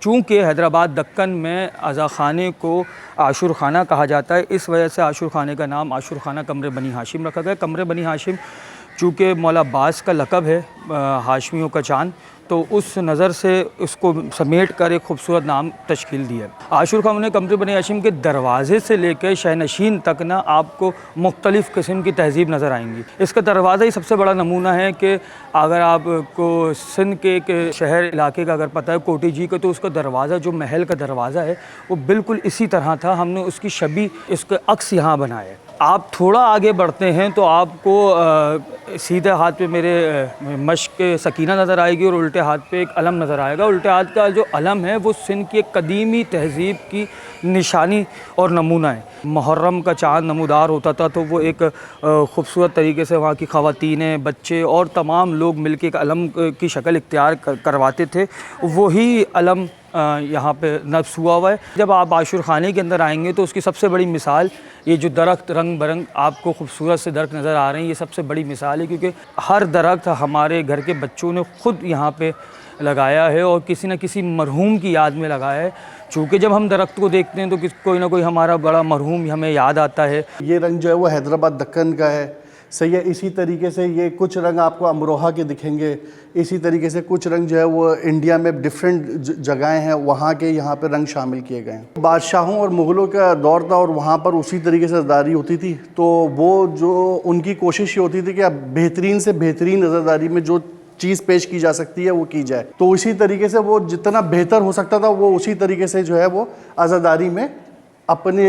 चूँकि हैदराबाद दक्कन में अज़ा ख़ाने को आशूर खाना कहा जाता है, इस वजह से आशूर खाने का नाम आशूर खाना कमरे बनी हाशिम रखा गया। कमरे बनी हाशिम चूँकि मौला अब्बास का लक़ब है, हाशमियों का चाँद, तो उस नज़र से उसको समेट कर एक खूबसूरत नाम तश्कील दिया। आशूर खाने कमरे बनी हाशिम के दरवाज़े से लेकर शहनशीन तक ना आपको मुख्तलिफ़ किस्म की तहज़ीब नज़र आएंगी। इसका दरवाज़ा ही सबसे बड़ा नमूना है कि अगर आपको सिंध के एक शहर इलाके का अगर पता है कोटी जी का, तो उसका दरवाज़ा जो महल का दरवाज़ा है वो बिल्कुल इसी तरह था। हमने उसकी शबी, इसके अक्स यहाँ बनाए। आप थोड़ा आगे बढ़ते हैं तो आपको सीधे हाथ पे मेरे मश्क सकीना नज़र आएगी और उल्टे हाथ पे एक अलम नज़र आएगा। उल्टे हाथ का जो अलम है वो सिंध की एक कदीमी तहज़ीब की निशानी और नमूना है। मुहर्रम का चाँद नमूदार होता था तो वो एक ख़ूबसूरत तरीके से वहाँ की ख़वातीनें, बच्चे और तमाम लोग मिलकर एक अलम की शक्ल इख्तियार करवाते थे। वही अलम यहाँ पे नस्ब हुआ है। जब आप आशूर खाने के अंदर आएंगे तो उसकी सबसे बड़ी मिसाल ये जो दरख्त रंग बरंग आपको खूबसूरत से दरख्त नज़र आ रहे हैं, ये सबसे बड़ी मिसाल है, क्योंकि हर दरख्त हमारे घर के बच्चों ने ख़ुद यहाँ पे लगाया है और किसी न किसी मरहूम की याद में लगाया है। चूँकि जब हम दरख्त को देखते हैं तो कोई ना कोई हमारा बड़ा मरहूम हमें याद आता है। ये रंग जो है वो हैदराबाद दक्कन का है, सही है। इसी तरीके से ये कुछ रंग आपको अमरोहा के दिखेंगे, इसी तरीके से कुछ रंग जो है वो इंडिया में डिफरेंट जगहें हैं वहाँ के यहाँ पे रंग शामिल किए गए हैं। बादशाहों और मुग़लों का दौर था और वहाँ पर उसी तरीके से अज़ादारी होती थी, तो वो जो उनकी कोशिश ये होती थी कि अब बेहतरीन से बेहतरीन अज़ादारी में जो चीज़ पेश की जा सकती है वो की जाए। तो उसी तरीके से वो जितना बेहतर हो सकता था वो उसी तरीके से जो है वो अज़ादारी में अपने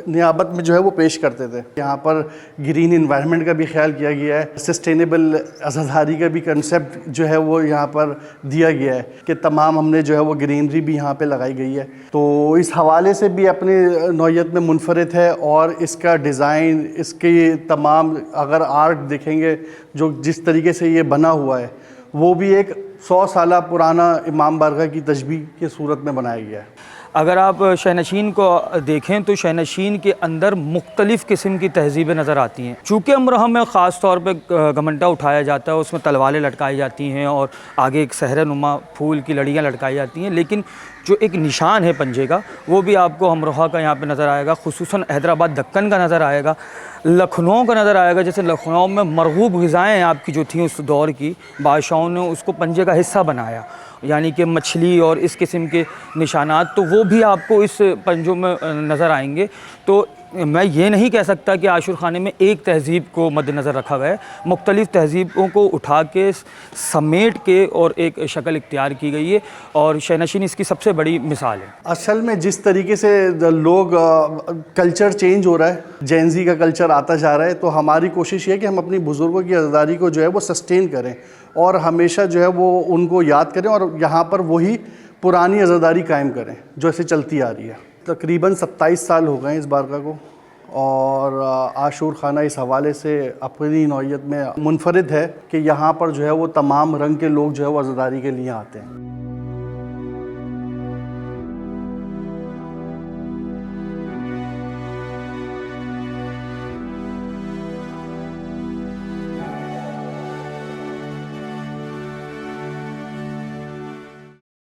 नियाबत में जो है वो पेश करते थे। यहाँ पर ग्रीन इन्वायरमेंट का भी ख्याल किया गया है, सस्टेनेबल अज़ादारी का भी कंसेप्ट जो है वो यहाँ पर दिया गया है कि तमाम हमने जो है वो ग्रीनरी भी यहाँ पे लगाई गई है। तो इस हवाले से भी अपनी नौइयत में मुनफरिद है और इसका डिज़ाइन, इसके तमाम अगर आर्ट देखेंगे जो जिस तरीके से ये बना हुआ है वो भी एक 100 साल पुराना इमाम बारगाह की तशबीह की सूरत में बनाया गया है। अगर आप शहनशीन को देखें तो शहनशीन के अंदर मुख्तलिफ़ किस्म की तहज़ीबें नज़र आती हैं। चूँकि अमरोहा में ख़ास तौर पे घमंडा उठाया जाता है, उसमें तलवारें लटकाई जाती हैं और आगे एक सहरनुमा फूल की लड़ियाँ लटकाई जाती हैं, लेकिन जो एक निशान है पंजे का वो भी आपको अमरोहा का यहाँ पे नज़र आएगा, खुसूसन हैदराबाद दक्कन का नज़र आएगा, लखनऊ का नज़र आएगा। जैसे लखनऊ में मरगूब ग़िज़ाएँ आपकी जो थी उस दौर की, बादशाहों ने उसको पंजे का हिस्सा बनाया, यानी कि मछली और इस किस्म के निशानात, तो वो भी आपको इस पंजों में नज़र आएंगे। तो मैं ये नहीं कह सकता कि आशूर खाने में एक तहज़ीब को मद्देनज़र रखा गया है, मुख्तलिफ़ तहज़ीबों को उठा के समेट के और एक शक्ल इख्तियार की गई है और शहनशीन इसकी सबसे बड़ी मिसाल है। असल में जिस तरीके से लोग कल्चर चेंज हो रहा है, जेनज़ी का कल्चर आता जा रहा है, तो हमारी कोशिश ये है कि हम अपनी बुज़ुर्गों की अज़ादारी को जो है वो सस्टेन करें और हमेशा जो है वो उनको याद करें और यहाँ पर वही पुरानी अज़ादारी कायम करें जो ऐसे चलती आ रही है। तकरीबन 27 साल हो गए इस बारगाह को और आशूर खाना इस हवाले से अपनी नौइयत में मुनफरिद है कि यहाँ पर जो है वो तमाम रंग के लोग जो है वो अज़ादारी के लिए आते हैं।